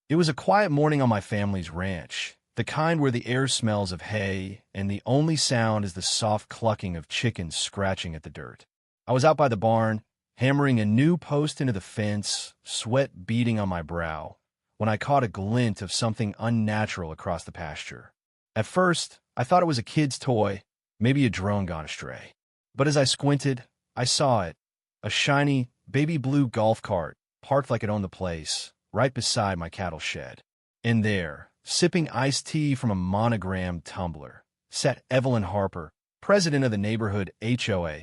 It was a quiet morning on my family's ranch, the kind where the air smells of hay and the only sound is the soft clucking of chickens scratching at the dirt. I was out by the barn, hammering a new post into the fence, sweat beading on my brow, when I caught a glint of something unnatural across the pasture. At first, I thought it was a kid's toy, maybe a drone gone astray. But as I squinted, I saw it, a shiny, baby blue golf cart, parked like it owned the place, right beside my cattle shed. In there, sipping iced tea from a monogrammed tumbler, sat Evelyn Harper, president of the neighborhood HOA,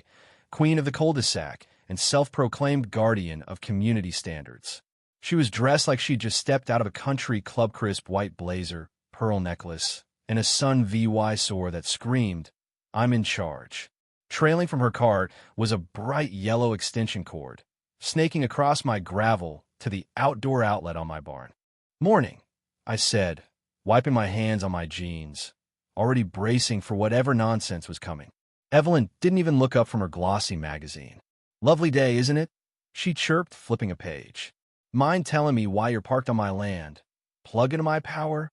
queen of the cul-de-sac, and self-proclaimed guardian of community standards. She was dressed like she'd just stepped out of a country club crisp white blazer, pearl necklace, and a Sun VY sword that screamed, "I'm in charge." Trailing from her cart was a bright yellow extension cord, snaking across my gravel to the outdoor outlet on my barn. "Morning," I said, wiping my hands on my jeans, already bracing for whatever nonsense was coming. Evelyn didn't even look up from her glossy magazine. "Lovely day, isn't it?" she chirped, flipping a page. "Mind telling me why you're parked on my land? Plug into my power?"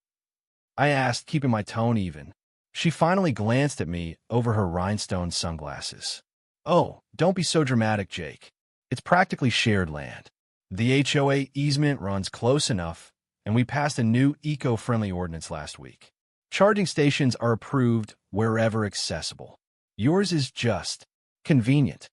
I asked, keeping my tone even. She finally glanced at me over her rhinestone sunglasses. "Oh, don't be so dramatic, Jake. It's practically shared land. The HOA easement runs close enough, and we passed a new eco-friendly ordinance last week. Charging stations are approved wherever accessible. Yours is just convenient."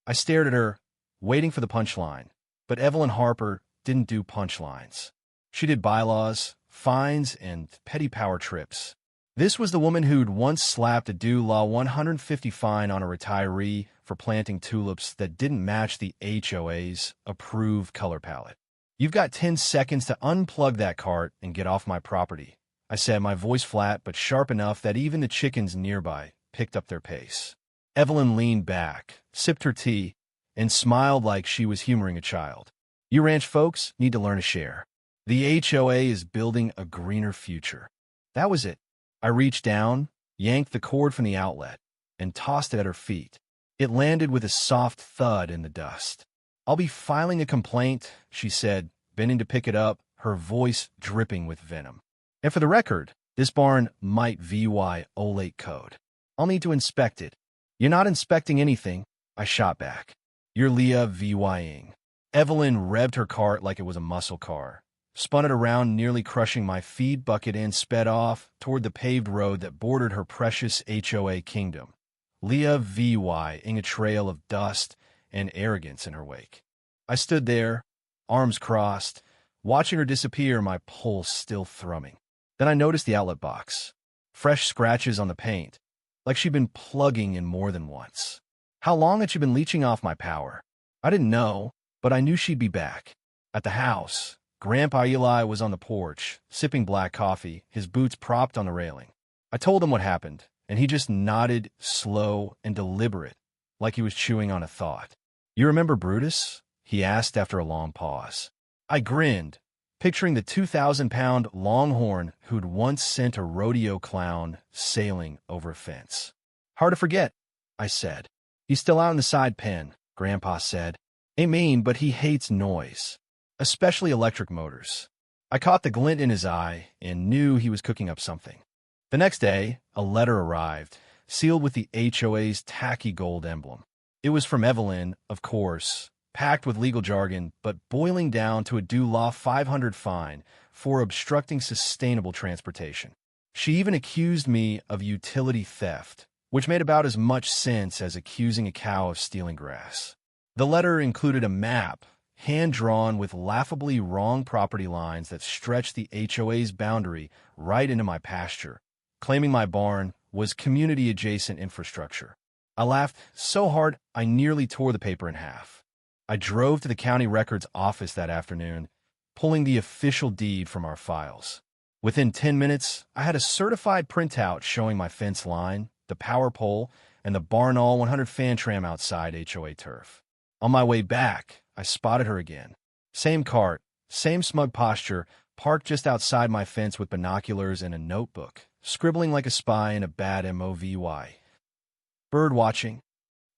I stared at her, waiting for the punchline, but Evelyn Harper didn't do punchlines. She did bylaws, fines, and petty power trips. This was the woman who'd once slapped a Law 150 fine on a retiree for planting tulips that didn't match the HOA's approved color palette. "You've got 10 seconds to unplug that cart and get off my property," I said, my voice flat but sharp enough that even the chickens nearby picked up their pace. Evelyn leaned back, sipped her tea, and smiled like she was humoring a child. "You ranch folks need to learn to share. The HOA is building a greener future." That was it. I reached down, yanked the cord from the outlet, and tossed it at her feet. It landed with a soft thud in the dust. "I'll be filing a complaint," she said, bending to pick it up, her voice dripping with venom. "And for the record, this barn might violate code. I'll need to inspect it." "You're not inspecting anything," I shot back. "You're Leah VYing." Evelyn revved her cart like it was a muscle car, spun it around, nearly crushing my feed bucket, and sped off toward the paved road that bordered her precious HOA kingdom. Leah VYing a trail of dust and arrogance in her wake. I stood there, arms crossed, watching her disappear, my pulse still thrumming. Then I noticed the outlet box. Fresh scratches on the paint, like she'd been plugging in more than once. How long had she been leeching off my power? I didn't know, but I knew she'd be back. At the house, Grandpa Eli was on the porch, sipping black coffee, his boots propped on the railing. I told him what happened, and he just nodded, slow and deliberate, like he was chewing on a thought. "You remember Brutus?" he asked after a long pause. I grinned, picturing the 2,000-pound longhorn who'd once sent a rodeo clown sailing over a fence. "Hard to forget," I said. "He's still out in the side pen," Grandpa said. "Ain't mean, but he hates noise, especially electric motors." I caught the glint in his eye and knew he was cooking up something. The next day, a letter arrived, sealed with the HOA's tacky gold emblem. It was from Evelyn, of course, packed with legal jargon, but boiling down to a Law 500 fine for obstructing sustainable transportation. She even accused me of utility theft, which made about as much sense as accusing a cow of stealing grass. The letter included a map, hand-drawn with laughably wrong property lines that stretched the HOA's boundary right into my pasture, claiming my barn was community-adjacent infrastructure. I laughed so hard I nearly tore the paper in half. I drove to the county records office that afternoon, pulling the official deed from our files. Within 10 minutes, I had a certified printout showing my fence line, the power pole, and the barn all 100 fan tram outside HOA turf. On my way back, I spotted her again. Same cart, same smug posture, parked just outside my fence with binoculars and a notebook, scribbling like a spy in a bad MOVY. "Bird watching,"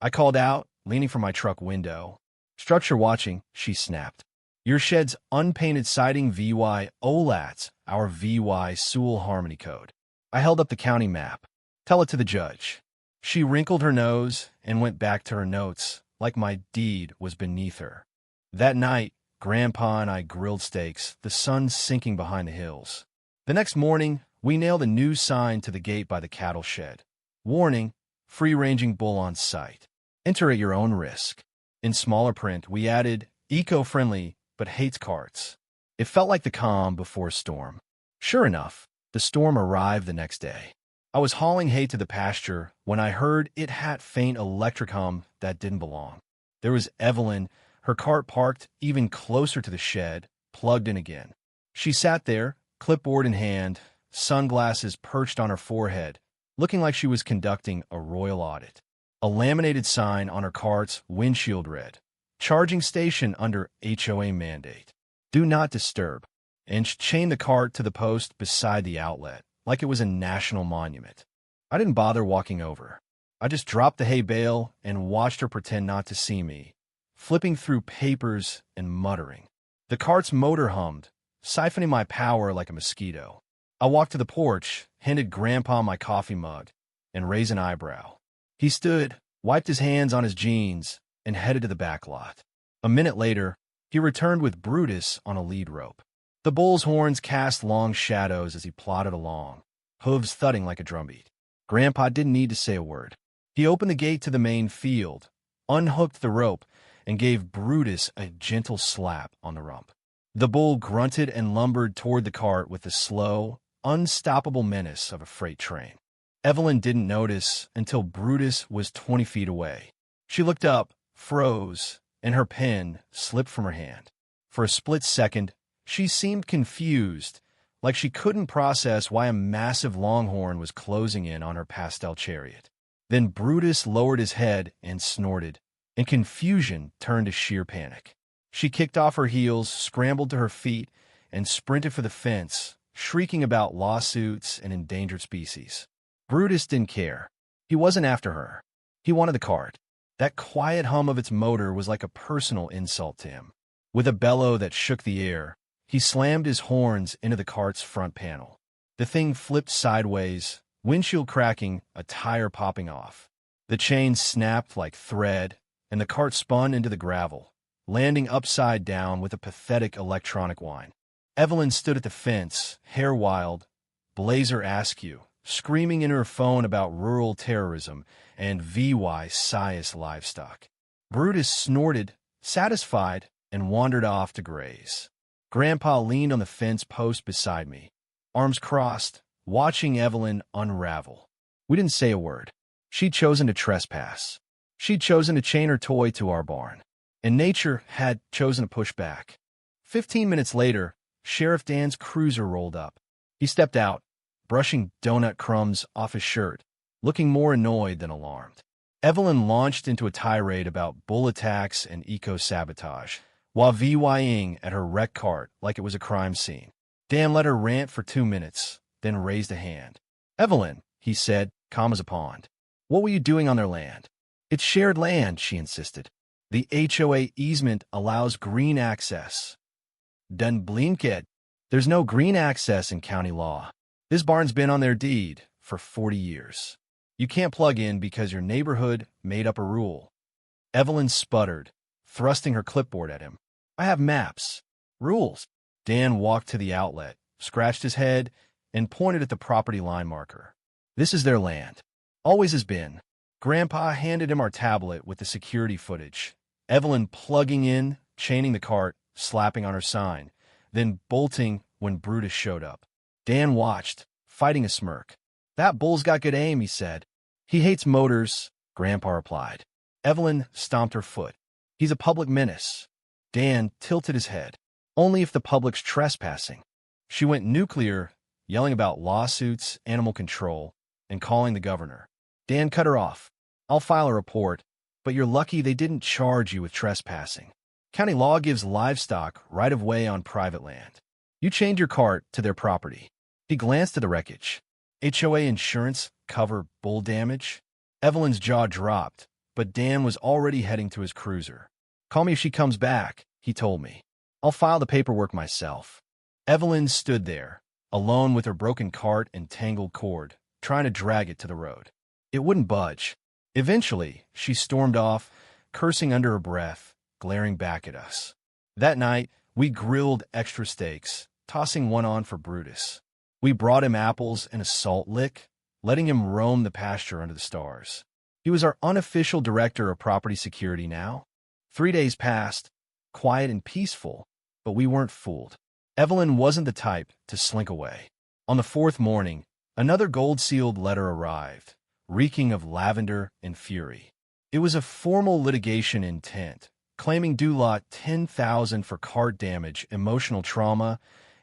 I called out, leaning from my truck window. "Structure watching," she snapped. Your shed's unpainted siding VY OLATs, our VY Sewell Harmony Code. I held up the county map. Tell it to the judge. She wrinkled her nose and went back to her notes like my deed was beneath her. That night, Grandpa and I grilled steaks, the sun sinking behind the hills. The next morning, we nailed a new sign to the gate by the cattle shed. Warning, free-ranging bull on site. Enter at your own risk. In smaller print, we added, eco-friendly, but hates carts. It felt like the calm before a storm. Sure enough, the storm arrived the next day. I was hauling hay to the pasture when I heard it had faint electric hum that didn't belong. There was Evelyn, her cart parked even closer to the shed, plugged in again. She sat there, clipboard in hand, sunglasses perched on her forehead, looking like she was conducting a royal audit. A laminated sign on her cart's windshield read, "Charging station under HOA mandate. Do not disturb," and chained the cart to the post beside the outlet, like it was a national monument. I didn't bother walking over. I just dropped the hay bale and watched her pretend not to see me, flipping through papers and muttering. The cart's motor hummed, siphoning my power like a mosquito. I walked to the porch, handed Grandpa my coffee mug, and raised an eyebrow. He stood, wiped his hands on his jeans, and headed to the back lot. A minute later, he returned with Brutus on a lead rope. The bull's horns cast long shadows as he plodded along, hooves thudding like a drumbeat. Grandpa didn't need to say a word. He opened the gate to the main field, unhooked the rope, and gave Brutus a gentle slap on the rump. The bull grunted and lumbered toward the cart with the slow, unstoppable menace of a freight train. Evelyn didn't notice until Brutus was 20 feet away. She looked up, froze, and her pen slipped from her hand. For a split second, she seemed confused, like she couldn't process why a massive longhorn was closing in on her pastel chariot. Then Brutus lowered his head and snorted, and confusion turned to sheer panic. She kicked off her heels, scrambled to her feet, and sprinted for the fence, shrieking about lawsuits and endangered species. Brutus didn't care. He wasn't after her. He wanted the cart. That quiet hum of its motor was like a personal insult to him. With a bellow that shook the air, he slammed his horns into the cart's front panel. The thing flipped sideways, windshield cracking, a tire popping off. The chain snapped like thread, and the cart spun into the gravel, landing upside down with a pathetic electronic whine. Evelyn stood at the fence, hair wild, blazer askew, screaming in her phone about rural terrorism and VY Sias livestock. Brutus snorted, satisfied, and wandered off to graze. Grandpa leaned on the fence post beside me, arms crossed, watching Evelyn unravel. We didn't say a word. She'd chosen to trespass. She'd chosen to chain her toy to our barn, and nature had chosen to push back. 15 minutes later, Sheriff Dan's cruiser rolled up. He stepped out, brushing donut crumbs off his shirt, looking more annoyed than alarmed. Evelyn launched into a tirade about bull attacks and eco-sabotage, while VYing at her wrecked cart like it was a crime scene. Dan let her rant for 2 minutes, then raised a hand. "Evelyn," he said, calm as a pond, "what were you doing on their land?" "It's shared land," she insisted. "The HOA easement allows green access." "Den blinket. There's no green access in county law. This barn's been on their deed for 40 years. You can't plug in because your neighborhood made up a rule." Evelyn sputtered, thrusting her clipboard at him. "I have maps. Rules." Dan walked to the outlet, scratched his head, and pointed at the property line marker. "This is their land. Always has been." Grandpa handed him our tablet with the security footage. Evelyn plugging in, chaining the cart, slapping on her sign, then bolting when Brutus showed up. Dan watched, fighting a smirk. "That bull's got good aim," he said. "He hates motors," Grandpa replied. Evelyn stomped her foot. "He's a public menace." Dan tilted his head. "Only if the public's trespassing." She went nuclear, yelling about lawsuits, animal control, and calling the governor. Dan cut her off. "I'll file a report, but you're lucky they didn't charge you with trespassing. County law gives livestock right of way on private land. You chained your cart to their property." He glanced at the wreckage. "HOA insurance cover bull damage?" Evelyn's jaw dropped, but Dan was already heading to his cruiser. "Call me if she comes back," he told me. I'll file the paperwork myself. Evelyn stood there, alone with her broken cart and tangled cord, trying to drag it to the road. It wouldn't budge. Eventually, she stormed off, cursing under her breath, glaring back at us. That night, we grilled extra steaks, tossing one on for Brutus. We brought him apples and a salt lick, letting him roam the pasture under the stars. He was our unofficial director of property security now. 3 days passed, quiet and peaceful, but we weren't fooled. Evelyn wasn't the type to slink away. On the fourth morning, another gold-sealed letter arrived, reeking of lavender and fury. It was a formal litigation intent, claiming Dulot $10,000 for cart damage, emotional trauma,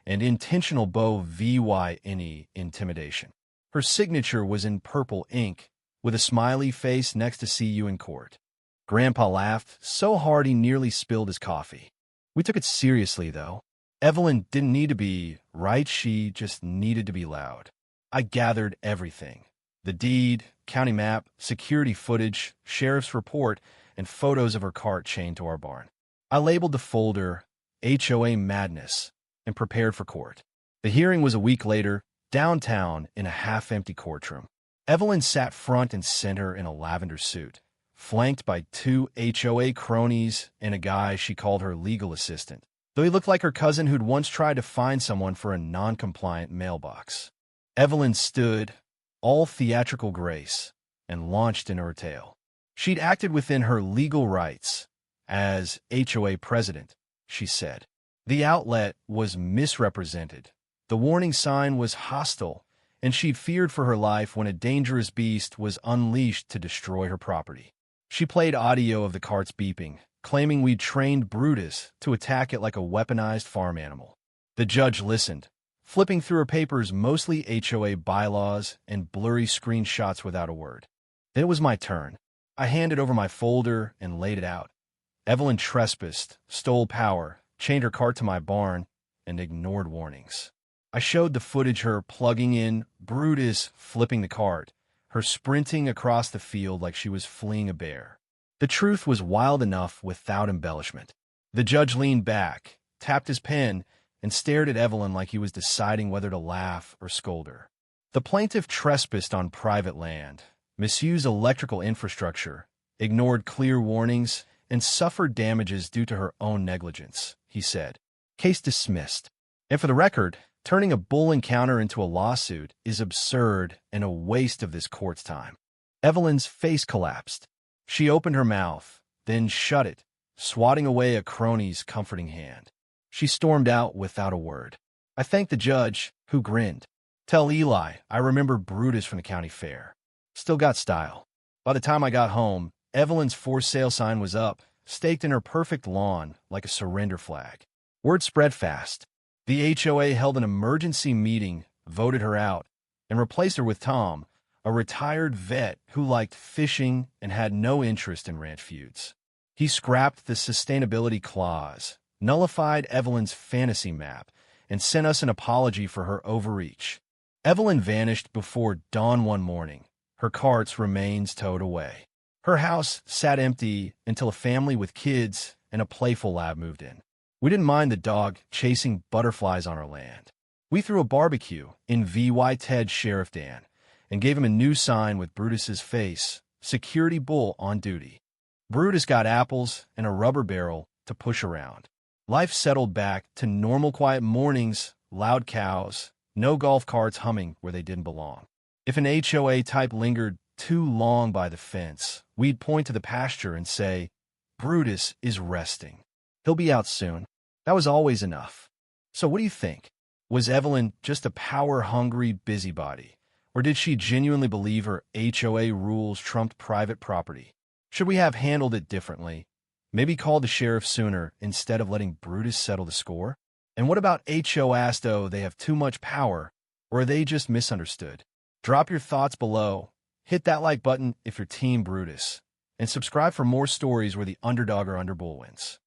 and intentional VYNE intimidation. Her signature was in purple ink, with a smiley face next to "See you in court." Grandpa laughed so hard he nearly spilled his coffee. We took it seriously, though. Evelyn didn't need to be right, she just needed to be loud. I gathered everything: the deed, county map, security footage, sheriff's report, and photos of her cart chained to our barn. I labeled the folder HOA Madness and prepared for court. The hearing was a week later, downtown in a half-empty courtroom. Evelyn sat front and center in a lavender suit, flanked by 2 HOA cronies and a guy she called her legal assistant, though he looked like her cousin who'd once tried to find someone for a non-compliant mailbox. Evelyn stood, all theatrical grace, and launched into her tale. She'd acted within her legal rights as HOA president, she said. The outlet was misrepresented. The warning sign was hostile, and she'd feared for her life when a dangerous beast was unleashed to destroy her property. She played audio of the cart's beeping, claiming we'd trained Brutus to attack it like a weaponized farm animal. The judge listened, flipping through her papers, mostly HOA bylaws and blurry screenshots without a word. Then it was my turn. I handed over my folder and laid it out. Evelyn trespassed, stole power, chained her cart to my barn, and ignored warnings. I showed the footage: her plugging in, Brutus flipping the cart, her sprinting across the field like she was fleeing a bear. The truth was wild enough without embellishment. The judge leaned back, tapped his pen, and stared at Evelyn like he was deciding whether to laugh or scold her. The plaintiff trespassed on private land, misused electrical infrastructure, ignored clear warnings, and suffered damages due to her own negligence, he said. Case dismissed. And for the record, turning a bull encounter into a lawsuit is absurd and a waste of this court's time. Evelyn's face collapsed. She opened her mouth, then shut it, swatting away a crony's comforting hand. She stormed out without a word. I thanked the judge, who grinned. Tell Eli I remember Brutus from the county fair. Still got style. By the time I got home, Evelyn's for sale sign was up, staked in her perfect lawn like a surrender flag. Word spread fast. The HOA held an emergency meeting, voted her out, and replaced her with Tom, a retired vet who liked fishing and had no interest in ranch feuds. He scrapped the sustainability clause, nullified Evelyn's fantasy map, and sent us an apology for her overreach. Evelyn vanished before dawn one morning, her cart's remains towed away. Her house sat empty until a family with kids and a playful lab moved in. We didn't mind the dog chasing butterflies on our land. We threw a barbecue in VY Ted Sheriff Dan and gave him a new sign with Brutus's face, "Security Bull on duty." Brutus got apples and a rubber barrel to push around. Life settled back to normal quiet mornings, loud cows, no golf carts humming where they didn't belong. If an HOA type lingered too long by the fence, we'd point to the pasture and say, "Brutus is resting. He'll be out soon." That was always enough. So what do you think? Was Evelyn just a power-hungry busybody, or did she genuinely believe her HOA rules trumped private property? Should we have handled it differently? Maybe called the sheriff sooner instead of letting Brutus settle the score? And what about HOAs, though they have too much power, or are they just misunderstood? Drop your thoughts below, hit that like button if you're Team Brutus, and subscribe for more stories where the underdog or underbull wins.